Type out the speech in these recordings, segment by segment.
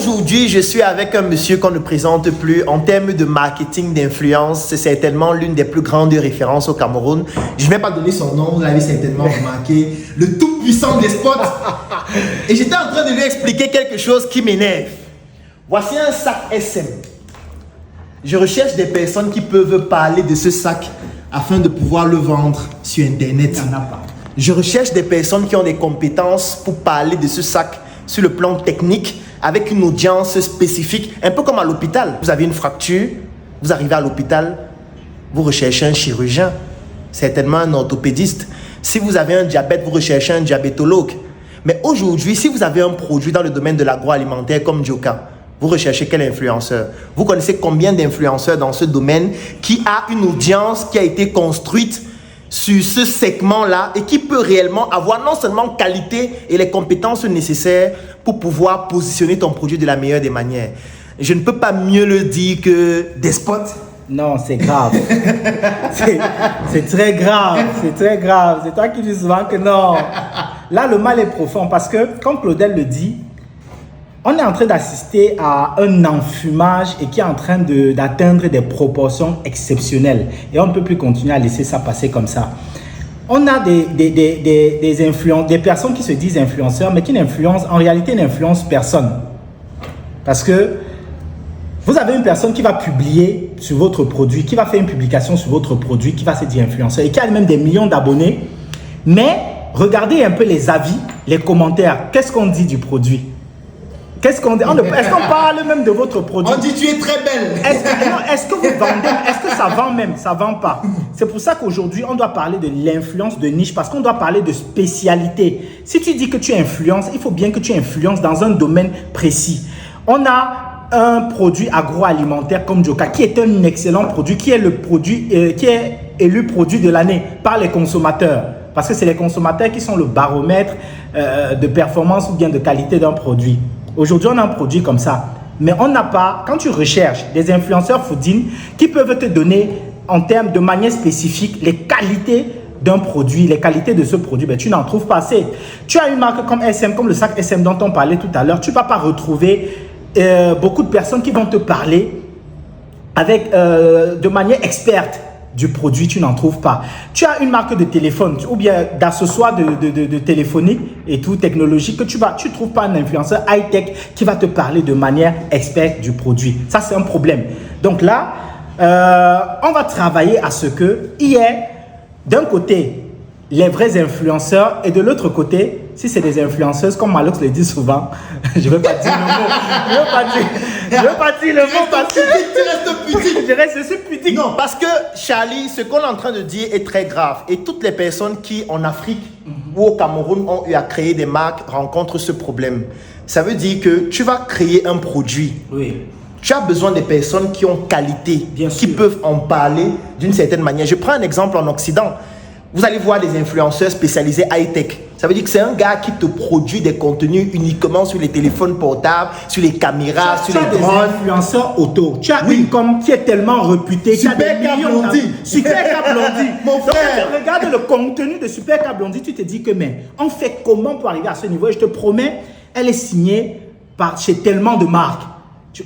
Aujourd'hui, je suis avec un monsieur qu'on ne présente plus. En termes de marketing d'influence, c'est certainement l'une des plus grandes références au Cameroun. Je ne vais pas donner son nom, vous l'avez certainement remarqué. Le tout-puissant des spots. Et j'étais en train de lui expliquer quelque chose qui m'énerve. Voici un sac SM. Je recherche des personnes qui peuvent parler de ce sac afin de pouvoir le vendre sur Internet. Il n'y en a pas. Je recherche des personnes qui ont des compétences pour parler de ce sac sur le plan technique, avec une audience spécifique, un peu comme à l'hôpital. Vous avez une fracture, vous arrivez à l'hôpital, vous recherchez un chirurgien, certainement un orthopédiste. Si vous avez un diabète, vous recherchez un diabétologue. Mais aujourd'hui, si vous avez un produit dans le domaine de l'agroalimentaire comme Djoka, vous recherchez quel influenceur? Vous connaissez combien d'influenceurs dans ce domaine qui a une audience qui a été construite sur ce segment-là et qui peut réellement avoir non seulement qualité et les compétences nécessaires pour pouvoir positionner ton produit de la meilleure des manières. Je ne peux pas mieux le dire que des spots. Non, c'est grave. c'est très grave. C'est très grave. C'est toi qui dis souvent que non. Là, le mal est profond parce que, comme Claudel le dit, on est en train d'assister à un enfumage et qui est en train d'atteindre des proportions exceptionnelles. Et on ne peut plus continuer à laisser ça passer comme ça. On a des personnes qui se disent influenceurs, mais qui n'influencent, en réalité n'influencent personne. Parce que vous avez une personne qui va publier sur votre produit, qui va faire une publication sur votre produit, qui va se dire influenceur et qui a même des millions d'abonnés. Mais regardez un peu les avis, les commentaires. Qu'est-ce qu'on dit du produit? Qu'est-ce qu'on dit? Est-ce qu'on parle même de votre produit? On dit tu es très belle. Est-ce que vous vendez? Est-ce que ça vend même? Ça ne vend pas. C'est pour ça qu'aujourd'hui, on doit parler de l'influence de niche parce qu'on doit parler de spécialité. Si tu dis que tu influences, il faut bien que tu influences dans un domaine précis. On a un produit agroalimentaire comme Djoka qui est un excellent produit, qui est le produit qui est élu produit de l'année par les consommateurs. Parce que c'est les consommateurs qui sont le baromètre de performance ou bien de qualité d'un produit. Aujourd'hui, on a un produit comme ça, mais on n'a pas, quand tu recherches des influenceurs fooding qui peuvent te donner en termes de manière spécifique les qualités d'un produit, les qualités de ce produit, ben, tu n'en trouves pas assez. Tu as une marque comme SM, comme le sac SM dont on parlait tout à l'heure, tu ne vas pas retrouver beaucoup de personnes qui vont te parler avec, de manière experte du produit, tu n'en trouves pas. Tu as une marque de téléphone ou bien d'accessoires de téléphonique et tout, technologique, que tu ne trouves pas un influenceur high-tech qui va te parler de manière experte du produit. Ça, c'est un problème. Donc là, on va travailler à ce qu'il y ait d'un côté les vrais influenceurs et de l'autre côté, si c'est des influenceuses, comme Malox le dit souvent, je ne vais pas dire le mot. Je veux pas dire le mot parce que tu restes pudique. Je suis pudique. Non, parce que Charlie, ce qu'on est en train de dire est très grave. Et toutes les personnes qui, en Afrique ou au Cameroun, ont eu à créer des marques rencontrent ce problème. Ça veut dire que tu vas créer un produit. Oui. Tu as besoin de personnes qui ont qualité, qui peuvent en parler d'une certaine manière. Je prends un exemple en Occident. Vous allez voir des influenceurs spécialisés high-tech. Ça veut dire que c'est un gars qui te produit des contenus uniquement sur les téléphones portables, sur les caméras, sur les drones. Tu as des influenceurs auto. Tu as une comme qui est tellement réputée. Super Blondie. Super Blondie. Mon frère. Donc, quand tu regardes le contenu de Super Blondie, tu te dis que mais on fait comment pour arriver à ce niveau? Et je te promets, elle est signée chez tellement de marques.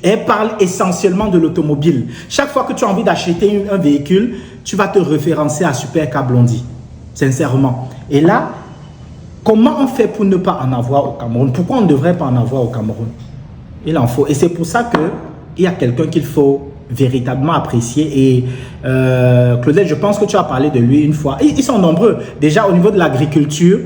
Elle parle essentiellement de l'automobile. Chaque fois que tu as envie d'acheter un véhicule, tu vas te référencer à Super Blondie. Sincèrement. Et là, comment on fait pour ne pas en avoir au Cameroun? Pourquoi on ne devrait pas en avoir au Cameroun? Il en faut. Et c'est pour ça qu'il y a quelqu'un qu'il faut véritablement apprécier. Et Claudel, je pense que tu as parlé de lui une fois. Ils sont nombreux. Déjà, au niveau de l'agriculture,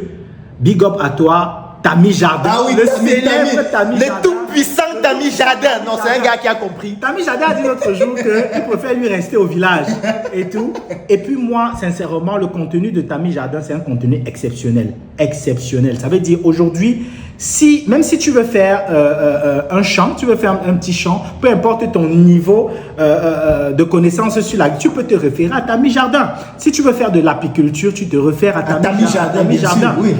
big up à toi, Tami Jardin. Ah oui, le célèbre Tami Jardin. Le tout-puissant Tami Jardin. Non, c'est un gars qui a compris. Tami Jardin a dit l'autre jour qu'il préfère lui rester au village et tout. Et puis moi, sincèrement, le contenu de Tami Jardin, c'est un contenu exceptionnel. Exceptionnel. Ça veut dire aujourd'hui, même si tu veux faire un chant, tu veux faire un petit chant, peu importe ton niveau de connaissance sur la, tu peux te référer à Tami Jardin. Si tu veux faire de l'apiculture, tu te réfères à Tami Jardin. Oui.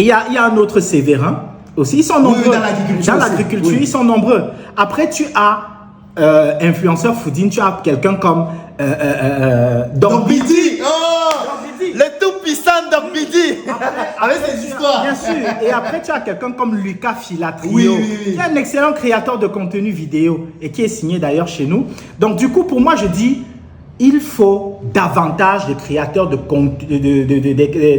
Il y a un autre Sévérin aussi, ils sont nombreux. Oui, dans l'agriculture, ils sont nombreux. Après, tu as influenceur fooding, tu as quelqu'un comme Doc Bidi. Oh, le tout puissant Doc Bidi. Avec ses histoires. Bien sûr. Et après, tu as quelqu'un comme Lucas Filatrio, Oui. qui est un excellent créateur de contenu vidéo et qui est signé d'ailleurs chez nous. Donc, du coup, pour moi, je dis, il faut davantage de créateurs de contenu,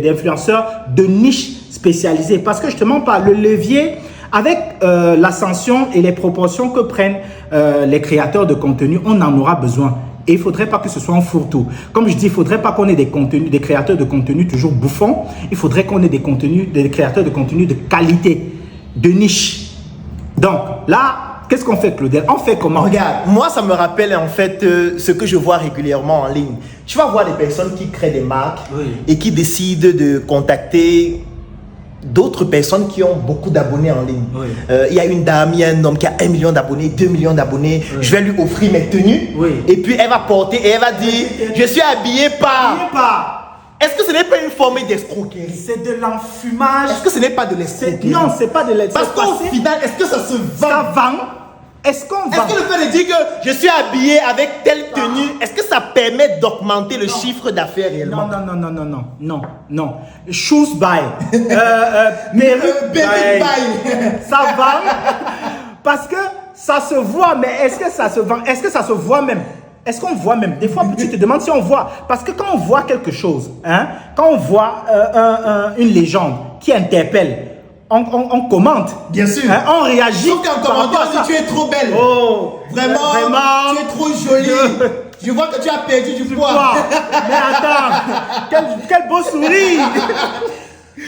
d'influenceurs de niche spécialisés. Parce que justement, par le levier, avec l'ascension et les proportions que prennent les créateurs de contenu, on en aura besoin. Et il ne faudrait pas que ce soit un fourre-tout. Comme je dis, il ne faudrait pas qu'on ait des créateurs de contenu toujours bouffons. Il faudrait qu'on ait des créateurs de contenu de qualité, de niche. Donc là, qu'est-ce qu'on fait, Claudel? On fait comment? Regarde, moi ça me rappelle en fait ce que je vois régulièrement en ligne. Tu vas voir des personnes qui créent des marques et qui décident de contacter d'autres personnes qui ont beaucoup d'abonnés en ligne. Il y a une dame, il y a un homme qui a 1 million d'abonnés, 2 millions d'abonnés. Je vais lui offrir mes tenues. Et puis elle va porter et elle va dire, je suis habillé par... Est-ce que ce n'est pas une forme d'escroquerie? C'est de l'enfumage. Est-ce que ce n'est pas de l'escroquerie? Non, c'est pas de l'escroquerie. Parce qu'au final, est-ce que ça se vend? Ça vend. Est-ce qu'on vend? Est-ce que le fait de dire que je suis habillé avec telle tenue, est-ce que ça permet d'augmenter le chiffre d'affaires réellement? Non. Shoes buy. Perruque buy. Ça vend. Parce que ça se voit, mais est-ce que ça se vend? Est-ce que ça se voit même? Est-ce qu'on voit même? Des fois, tu te demandes si on voit. Parce que quand on voit quelque chose, quand on voit une légende qui interpelle, on commente. Bien sûr. On réagit. Sauf qu'en commentant, on dit tu es trop belle. Oh, vraiment, tu es trop jolie. Je vois que tu as perdu du poids. Mais attends, quel beau sourire.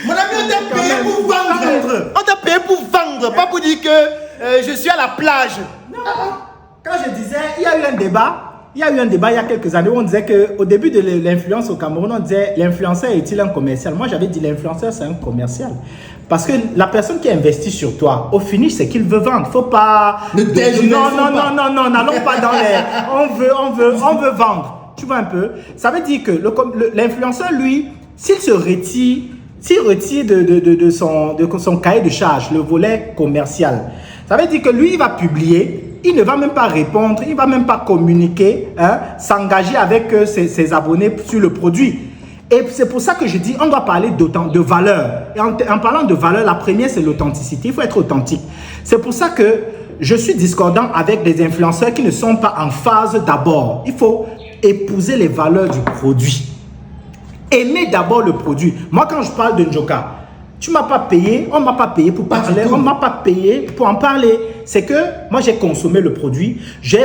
Mon ami, on t'a payé pour vendre. On t'a payé pour vendre, pas pour dire que je suis à la plage. Non. Quand je disais, il y a eu un débat. Il y a il y a quelques années où on disait qu'au début de l'influence au Cameroun, on disait l'influenceur est-il un commercial? Moi, j'avais dit l'influenceur, c'est un commercial. Parce que la personne qui investit sur toi, au finish, c'est qu'il veut vendre. Faut pas... Non, n'allons pas dans les... On veut vendre. Tu vois un peu? Ça veut dire que l'influenceur, lui, s'il retire de son cahier de charge le volet commercial, ça veut dire que lui, il va publier. Il ne va même pas répondre, il ne va même pas communiquer, s'engager avec ses abonnés sur le produit. Et c'est pour ça que je dis, on doit parler de valeur. Et en parlant de valeur, la première, c'est l'authenticité. Il faut être authentique. C'est pour ça que je suis discordant avec des influenceurs qui ne sont pas en phase d'abord. Il faut épouser les valeurs du produit. Aimer d'abord le produit. Moi, quand je parle de Njoka, tu ne m'as pas payé, on ne m'a pas payé pour parler, on ne m'a pas payé pour en parler. C'est que moi, j'ai consommé le produit, j'ai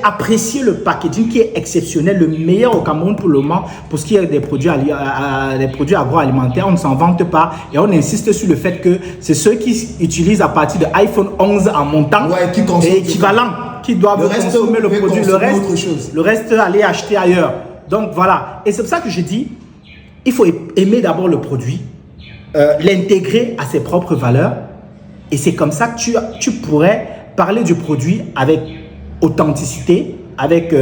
apprécié le packaging qui est exceptionnel, le meilleur au Cameroun pour le moment, pour ce qui est des produits agroalimentaires. On ne s'en vante pas et on insiste sur le fait que c'est ceux qui utilisent à partir de iPhone 11 en montant et équivalent qui doivent consommer le produit. Le reste, aller acheter ailleurs. Donc voilà. Et c'est pour ça que je dis, il faut aimer d'abord le produit, l'intégrer à ses propres valeurs. Et c'est comme ça que tu pourrais parler du produit avec authenticité, avec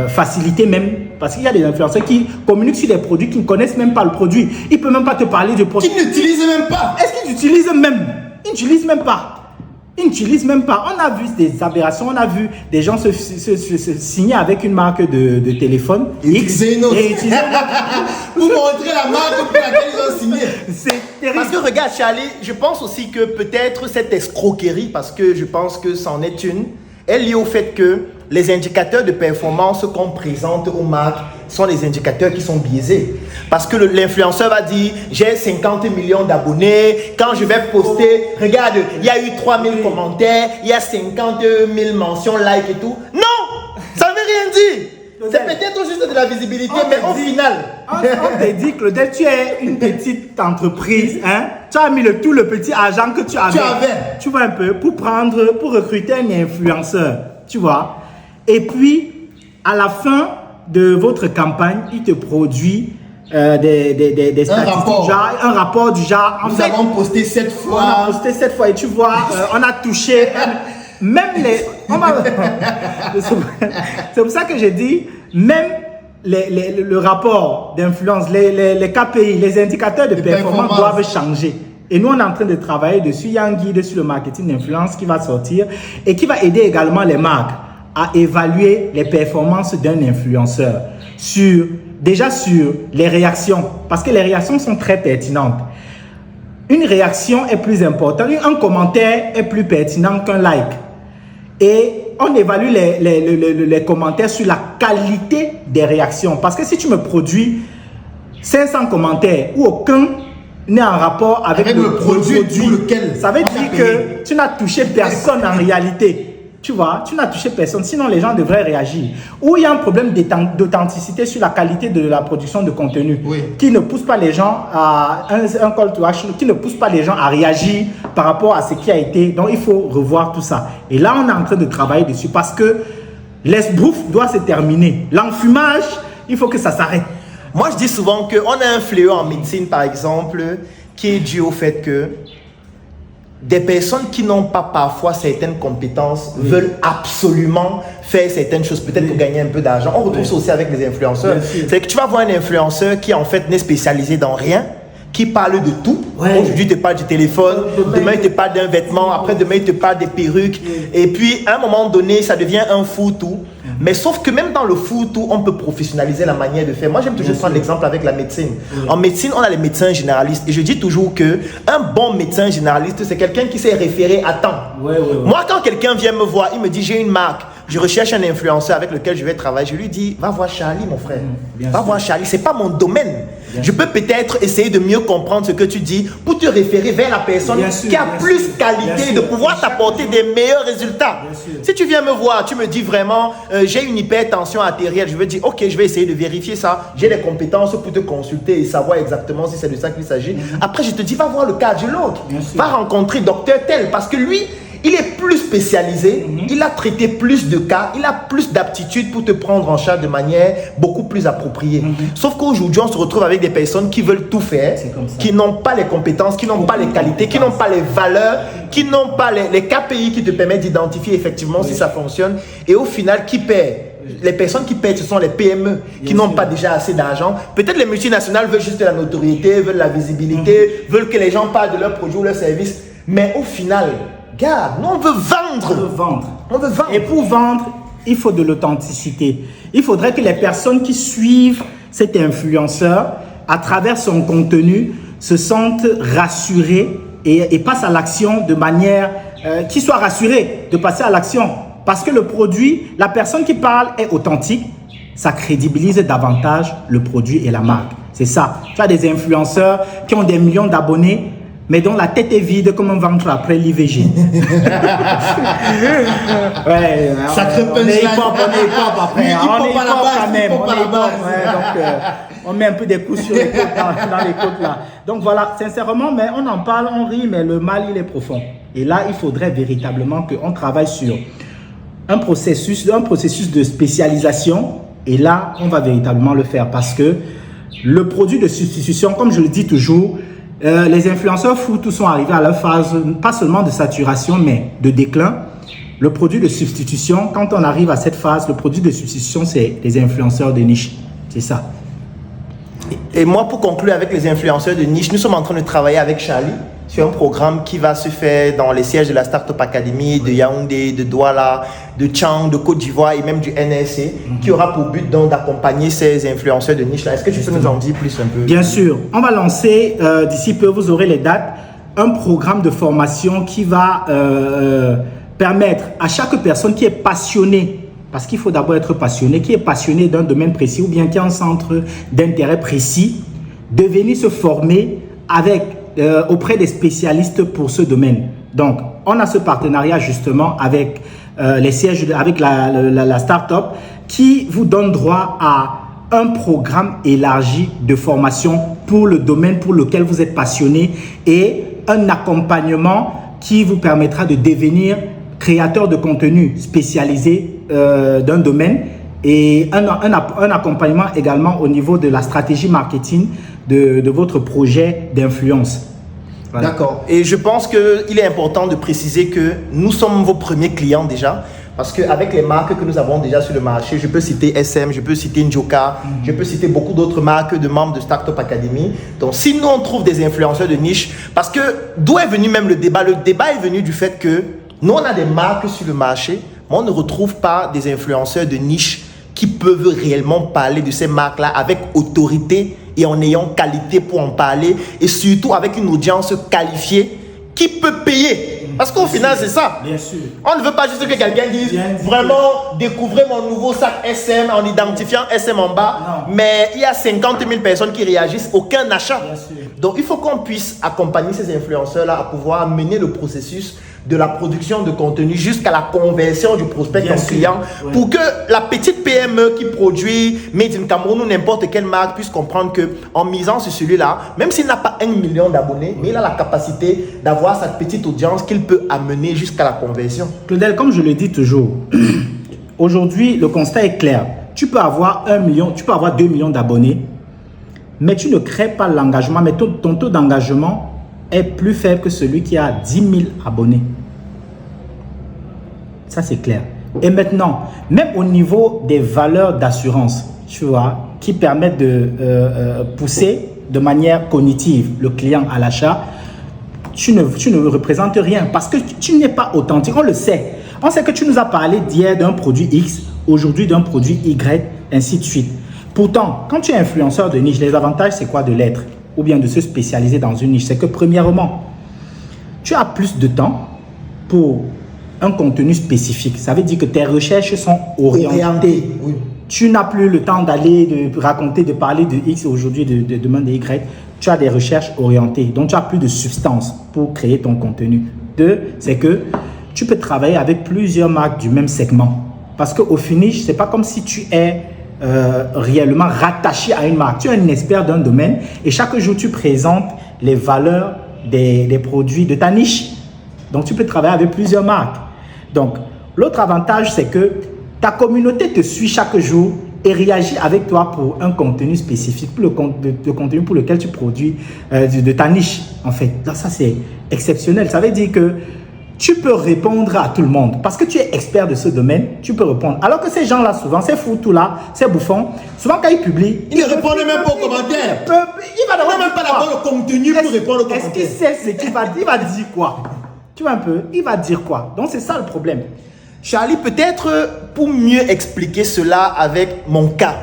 facilité même. Parce qu'il y a des influenceurs qui communiquent sur des produits qui ne connaissent même pas le produit. Ils ne peuvent même pas te parler du produit. Qui n'utilisent même pas. Est-ce qu'ils utilisent même? Ils n'utilisent même pas. Ils n'utilisent même pas. On a vu des aberrations, on a vu des gens se signer avec une marque de téléphone. Utiliser une autre. Pour montrer la marque pour laquelle ils ont signé. C'est terrible. Parce que regarde Charlie, je pense aussi que peut-être cette escroquerie, parce que je pense que c'en est une, est liée au fait que les indicateurs de performance qu'on présente aux marques sont les indicateurs qui sont biaisés. Parce que l'influenceur va dire, j'ai 50 millions d'abonnés, quand je vais poster, regarde, il y a eu 3000 commentaires, il y a 50 000 mentions, like et tout. Non, ça ne veut rien dire. C'est peut-être juste de la visibilité, mais au final... On te dit, Claudel, tu es une petite entreprise, hein? Tu as mis tout le petit argent que tu avais. Tu vois un peu, pour recruter un influenceur, tu vois. Et puis, à la fin de votre campagne, il te produit des statistiques, un rapport du genre... Nous avons posté 7 fois. On a posté 7 fois et tu vois, on a touché... Même les... C'est pour ça que j'ai dit, même le rapport d'influence, les KPI, les indicateurs de performance doivent changer. Et nous, on est en train de travailler dessus. Il y a un guide sur le marketing d'influence qui va sortir et qui va aider également les marques à évaluer les performances d'un influenceur déjà sur les réactions, parce que les réactions sont très pertinentes. Une réaction est plus importante, un commentaire est plus pertinent qu'un like. Et on évalue les commentaires sur la qualité des réactions. Parce que si tu me produis 500 commentaires où aucun n'est en rapport avec le produit, ça veut dire que tu n'as touché personne en réalité. Tu vois, tu n'as touché personne, sinon les gens devraient réagir. Ou il y a un problème d'authenticité sur la qualité de la production de contenu qui ne pousse pas les gens à un call to action, qui ne pousse pas les gens à réagir par rapport à ce qui a été. Donc il faut revoir tout ça. Et là, on est en train de travailler dessus parce que l'esbrouf doit se terminer. L'enfumage, il faut que ça s'arrête. Moi, je dis souvent qu'on a un fléau en médecine, par exemple, qui est dû au fait que des personnes qui n'ont pas parfois certaines compétences veulent absolument faire certaines choses, peut-être pour gagner un peu d'argent. On retrouve ça aussi avec les influenceurs. C'est que tu vas voir un influenceur qui en fait n'est spécialisé dans rien, qui parle de tout. Aujourd'hui, il te parle du téléphone, demain, il te parle d'un vêtement, après demain, il te parle des perruques. Et puis, à un moment donné, ça devient un fou-tout. Mais sauf que même dans le fou-tout, on peut professionnaliser la manière de faire. Moi, j'aime toujours prendre l'exemple avec la médecine. En médecine, on a les médecins généralistes. Et je dis toujours qu'un bon médecin généraliste, c'est quelqu'un qui s'est référé à temps. Moi, quand quelqu'un vient me voir, il me dit, j'ai une marque. Je recherche un influenceur avec lequel je vais travailler. Je lui dis, va voir Charlie, mon frère. Va voir Charlie. Ce n'est pas mon domaine. Je peux peut-être essayer de mieux comprendre ce que tu dis pour te référer vers la personne qui a plus qualité de pouvoir t'apporter des meilleurs résultats. Si tu viens me voir, tu me dis vraiment, j'ai une hypertension artérielle, je vais dire, ok, je vais essayer de vérifier ça. J'ai les compétences pour te consulter et savoir exactement si c'est de ça qu'il s'agit. Après, je te dis, va voir le cardiologue. Va rencontrer docteur tel parce que lui, il est plus spécialisé, il a traité plus de cas, il a plus d'aptitude pour te prendre en charge de manière beaucoup plus appropriée. Sauf qu'aujourd'hui, on se retrouve avec des personnes qui veulent tout faire, qui n'ont pas les compétences, qui n'ont pas les qualités, qui n'ont pas les valeurs, qui n'ont pas les KPI qui te permettent d'identifier effectivement si ça fonctionne. Et au final, qui perd? Les personnes qui perdent, ce sont les PME qui n'ont pas déjà assez d'argent. Peut-être les multinationales veulent juste la notoriété, veulent la visibilité, veulent que les gens parlent de leurs produits ou leurs services. Mais au final, regarde, nous on veut vendre. On veut vendre. Et pour vendre, il faut de l'authenticité. Il faudrait que les personnes qui suivent cet influenceur à travers son contenu se sentent rassurées et passent à l'action de manière qu'ils soient rassurés de passer à l'action. Parce que le produit, la personne qui parle est authentique, ça crédibilise davantage le produit et la marque. C'est ça. Tu as des influenceurs qui ont des millions d'abonnés, mais dont la tête est vide comme un ventre après l'IVG. Sacré punchline. On est hip-hop après. On est hip-hop quand même. On met un peu des coups sur les côtes dans les côtes là. Donc voilà, sincèrement, mais on en parle, on rit, mais le mal, il est profond. Et là, il faudrait véritablement qu'on travaille sur un processus de spécialisation. Et là, on va véritablement le faire parce que le produit de substitution, comme je le dis toujours, les influenceurs fous tous sont arrivés à leur phase, pas seulement de saturation, mais de déclin. Le produit de substitution, quand on arrive à cette phase, le produit de substitution, c'est les influenceurs de niche. C'est ça. Et moi, pour conclure avec les influenceurs de niche, nous sommes en train de travailler avec Charlie sur un programme qui va se faire dans les sièges de la Startup Academy, de Yaoundé, de Douala, de Tchang, de Côte d'Ivoire et même du NSC, qui aura pour but donc d'accompagner ces influenceurs de niche-là. Est-ce que tu peux nous en dire plus un peu? Bien sûr. On va lancer, d'ici peu, vous aurez les dates, un programme de formation qui va permettre à chaque personne qui est passionnée, parce qu'il faut d'abord être passionné, qui est passionné d'un domaine précis ou bien qui a un centre d'intérêt précis, de venir se former auprès des spécialistes pour ce domaine. Donc, on a ce partenariat justement avec les sièges, avec la start-up qui vous donne droit à un programme élargi de formation pour le domaine pour lequel vous êtes passionné et un accompagnement qui vous permettra de devenir créateur de contenu spécialisé d'un domaine et un accompagnement également au niveau de la stratégie marketing de votre projet d'influence. Voilà. D'accord. Et je pense qu'il est important de préciser que nous sommes vos premiers clients déjà. Parce qu'avec les marques que nous avons déjà sur le marché, je peux citer SM, je peux citer Njoka, je peux citer beaucoup d'autres marques de membres de Startup Academy. Donc, si nous, on trouve des influenceurs de niche, parce que d'où est venu même le débat? Le débat est venu du fait que nous, on a des marques sur le marché, mais on ne retrouve pas des influenceurs de niche qui peuvent réellement parler de ces marques-là avec autorité et en ayant qualité pour en parler et surtout avec une audience qualifiée qui peut payer. Parce qu'au final, c'est ça. Bien sûr. On ne veut pas juste que quelqu'un dise vraiment découvrez mon nouveau sac SM en identifiant SM en bas, mais il y a 50 000 personnes qui réagissent, aucun achat. Donc il faut qu'on puisse accompagner ces influenceurs-là à pouvoir mener le processus de la production de contenu jusqu'à la conversion du prospect en client pour que la petite PME qui produit Made in Cameroun ou n'importe quelle marque puisse comprendre que en misant sur celui-là, même s'il n'a pas 1 million d'abonnés, mais il a la capacité d'avoir sa petite audience qu'il peut amener jusqu'à la conversion. Claudel, comme je le dis toujours, aujourd'hui le constat est clair. Tu peux avoir 1 million, tu peux avoir 2 millions d'abonnés, mais tu ne crées pas l'engagement, mais ton taux d'engagement est plus faible que celui qui a 10 000 abonnés. Ça, c'est clair. Et maintenant, même au niveau des valeurs d'assurance, tu vois, qui permettent de pousser de manière cognitive le client à l'achat, tu ne représentes rien parce que tu n'es pas authentique. On le sait. On sait que tu nous as parlé d'hier d'un produit X, aujourd'hui d'un produit Y, ainsi de suite. Pourtant, quand tu es influenceur de niche, les avantages, c'est quoi de l'être? Ou bien de se spécialiser dans une niche? C'est que premièrement, tu as plus de temps pour un contenu spécifique. Ça veut dire que tes recherches sont orientées. Oui. Tu n'as plus le temps d'aller, de raconter, de parler de X aujourd'hui, de demain de Y. Tu as des recherches orientées. Donc, tu as plus de substance pour créer ton contenu. Deux, c'est que tu peux travailler avec plusieurs marques du même segment. Parce qu'au finish, ce n'est pas comme si tu es réellement rattaché à une marque. Tu es un expert d'un domaine et chaque jour, tu présentes les valeurs des produits de ta niche. Donc, tu peux travailler avec plusieurs marques. Donc, l'autre avantage, c'est que ta communauté te suit chaque jour et réagit avec toi pour un contenu spécifique, pour le contenu pour lequel tu produis de ta niche, en fait. Donc, ça, c'est exceptionnel. Ça veut dire que tu peux répondre à tout le monde parce que tu es expert de ce domaine, tu peux répondre. Alors que ces gens-là, souvent, ces fous-tout-là, ces bouffons, souvent quand ils publient, ils ne répondent même pas aux commentaires. Il va même pas d'avoir le contenu pour répondre aux commentaires. Est-ce qu'il sait ce qu'il va dire? Il va dire quoi? Tu vois un peu? Il va dire quoi? Donc, c'est ça le problème. Charlie, peut-être pour mieux expliquer cela avec mon cas,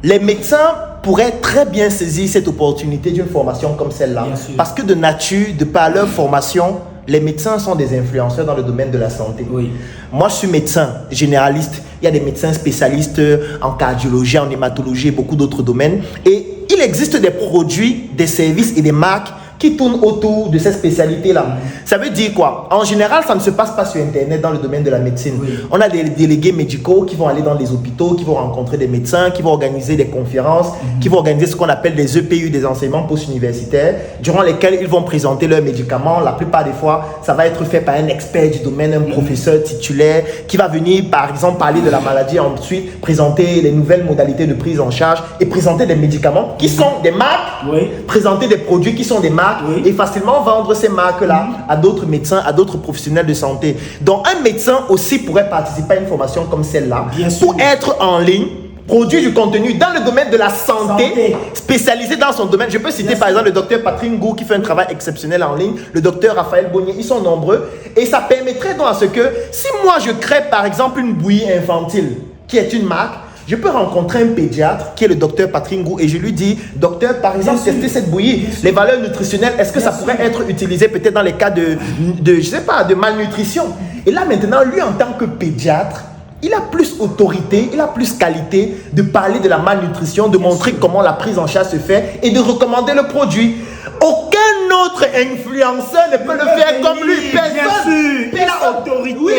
les médecins pourraient très bien saisir cette opportunité d'une formation comme celle-là. Parce que de nature, de par leur formation, les médecins sont des influenceurs dans le domaine de la santé. Oui. Moi, je suis médecin généraliste. Il y a des médecins spécialistes en cardiologie, en hématologie et beaucoup d'autres domaines. Et il existe des produits, des services et des marques qui tournent autour de ces spécialités-là. Ça veut dire quoi? En général, ça ne se passe pas sur Internet dans le domaine de la médecine. Oui. On a des délégués médicaux qui vont aller dans les hôpitaux, qui vont rencontrer des médecins, qui vont organiser des conférences, qui vont organiser ce qu'on appelle des EPU, des enseignements post-universitaires, durant lesquels ils vont présenter leurs médicaments. La plupart des fois, ça va être fait par un expert du domaine, un professeur titulaire, qui va venir, par exemple, parler de la maladie, ensuite présenter les nouvelles modalités de prise en charge et présenter des médicaments qui sont des marques, présenter des produits qui sont des marques, et facilement vendre ces marques-là à d'autres médecins, à d'autres professionnels de santé. Donc, un médecin aussi pourrait participer à une formation comme celle-là pour être en ligne, produire du contenu dans le domaine de la santé, spécialisé dans son domaine. Je peux citer par exemple le docteur Patrick Ngou qui fait un travail exceptionnel en ligne, le docteur Raphaël Bonnier, ils sont nombreux. Et ça permettrait donc à ce que, si moi je crée par exemple une bouillie infantile, qui est une marque, je peux rencontrer un pédiatre qui est le docteur Patrick Ngou et je lui dis, docteur, par exemple, testez cette bouillie. Les valeurs nutritionnelles, est-ce que ça pourrait être utilisé peut-être dans les cas de je sais pas, de malnutrition? Et là maintenant, lui en tant que pédiatre, il a plus autorité, il a plus qualité de parler de la malnutrition, de montrer comment la prise en charge se fait et de recommander le produit. Aucun autre influenceur ne peut le faire comme lui. Personne. Il a autorité. Oui.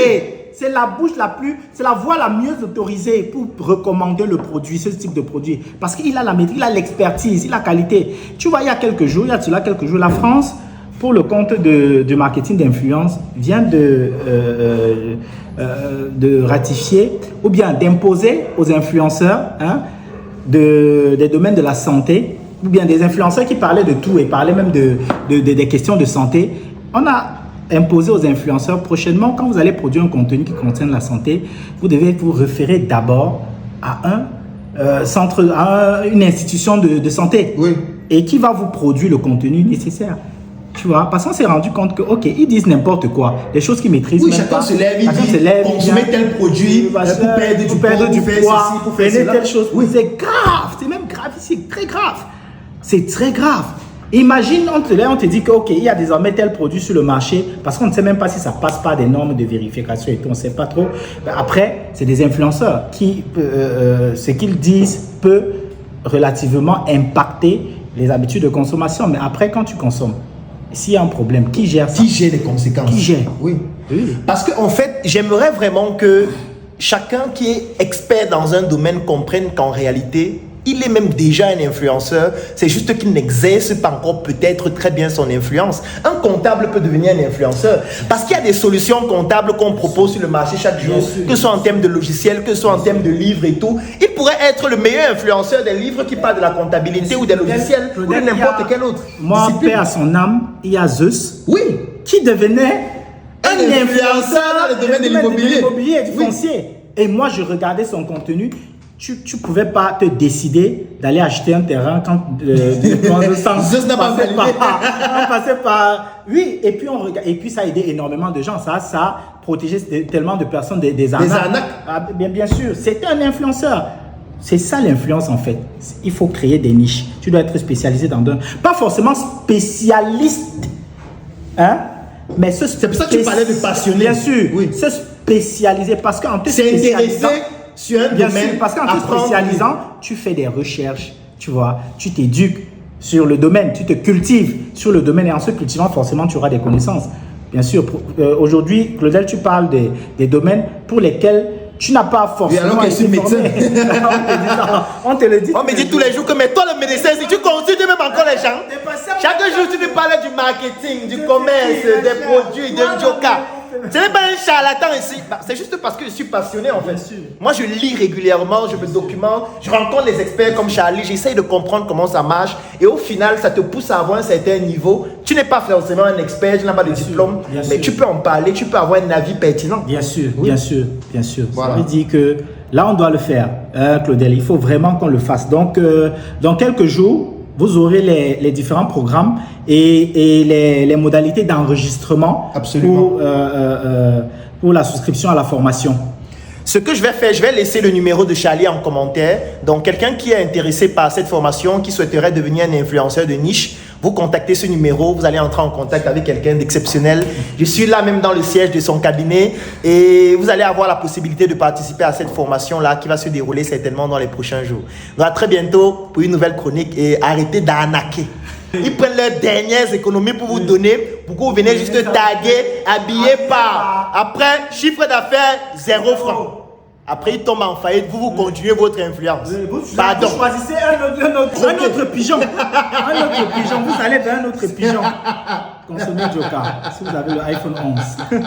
C'est la bouche la plus, c'est la voix la mieux autorisée pour recommander le produit, ce type de produit. Parce qu'il a la maîtrise, il a l'expertise, il a la qualité. Tu vois, il y a quelques jours, la France, pour le compte de marketing d'influence, vient de ratifier ou bien d'imposer aux influenceurs des domaines de la santé, ou bien des influenceurs qui parlaient de tout et parlaient même des questions de santé. On a imposer aux influenceurs prochainement, quand vous allez produire un contenu qui concerne la santé, vous devez vous référer d'abord à un centre, à une institution de santé et qui va vous produire le contenu nécessaire. Tu vois, parce qu'on s'est rendu compte que, ok, ils disent n'importe quoi, des choses qu'ils maîtrisent. Oui, même chacun pas. se lève, il Chacun dit, se lève, consommer tel produit pour perdre du poids, pour faire cela. telle chose. Oui, c'est grave, c'est même grave ici, très grave. C'est très grave. Imagine, on te dit que, ok, il y a désormais tel produit sur le marché, parce qu'on ne sait même pas si ça passe par des normes de vérification et tout, on ne sait pas trop. Ben après, c'est des influenceurs qui, ce qu'ils disent peut relativement impacter les habitudes de consommation. Mais après, quand tu consommes, s'il y a un problème, qui gère ça? Qui gère les conséquences? Qui gère? Oui. Oui. Parce qu'en fait, j'aimerais vraiment que chacun qui est expert dans un domaine comprenne qu'en réalité, il est même déjà un influenceur, c'est juste qu'il n'exerce pas encore peut-être très bien son influence. Un comptable peut devenir un influenceur parce qu'il y a des solutions comptables qu'on propose sur le marché chaque jour, que ce soit en termes de logiciels, que ce soit en termes de livres et tout. Il pourrait être le meilleur influenceur des livres qui parlent de la comptabilité ou des logiciels ou de n'importe quel autre. Moi, paix à son âme, il y a Zeus qui devenait un influenceur dans le domaine de l'immobilier et du foncier. Et moi, je regardais son contenu. Tu ne pouvais pas te décider d'aller acheter un terrain quand Zeus n'a pas passé par. Oui, et puis, et puis ça a aidé énormément de gens. Ça a protégé tellement de personnes des arnaques. Des arnaques. Ah, bien sûr, c'était un influenceur. C'est ça l'influence en fait. Il faut créer des niches. Tu dois être spécialisé dans un. Pas forcément spécialiste. Hein? Mais c'est pour ça que tu parlais de passionné. Bien sûr. Oui. Se spécialiser parce qu'en te spécialisant. Sur un bien domaine, sûr, parce qu'en te spécialisant, tu fais des recherches, tu vois, tu t'éduques sur le domaine, tu te cultives sur le domaine et en se cultivant, forcément, tu auras des connaissances. Bien sûr, aujourd'hui, Claudel, tu parles des domaines pour lesquels tu n'as pas forcément été formé. On te le dit. On me dit tous les jours que, mais toi, le médecin, si tu continues même encore les gens, chaque jour, tu nous parles du marketing, du commerce, des produits, de Joka. Ce n'est pas un charlatan ici. C'est juste parce que je suis passionné en fait. Moi je lis régulièrement, je me documente, je rencontre les experts comme Charlie, j'essaye de comprendre comment ça marche et au final ça te pousse à avoir un certain niveau. Tu n'es pas forcément un expert, tu n'as pas de diplôme, mais tu peux en parler, tu peux avoir un avis pertinent. Bien sûr, bien sûr, bien sûr. Voilà. Ça veut dire que là on doit le faire, Claudel, il faut vraiment qu'on le fasse. Donc dans quelques jours, vous aurez les différents programmes et les modalités d'enregistrement pour la souscription à la formation. Ce que je vais faire, je vais laisser le numéro de Charlie en commentaire. Donc, quelqu'un qui est intéressé par cette formation, qui souhaiterait devenir un influenceur de niche, vous contactez ce numéro, vous allez entrer en contact avec quelqu'un d'exceptionnel. Je suis là même dans le siège de son cabinet et vous allez avoir la possibilité de participer à cette formation-là qui va se dérouler certainement dans les prochains jours. Donc, à très bientôt pour une nouvelle chronique et arrêtez d'arnaquer. Ils prennent leurs dernières économies pour vous donner, pour que vous venez juste taguer, habiller par. Après, chiffre d'affaires, 0 francs. Après, ils tombent en faillite, vous continuez votre influence. Pardon. Vous choisissez un autre pigeon. Un autre pigeon. Vous allez vers un autre pigeon. Consommez Joka si vous avez le iPhone 11.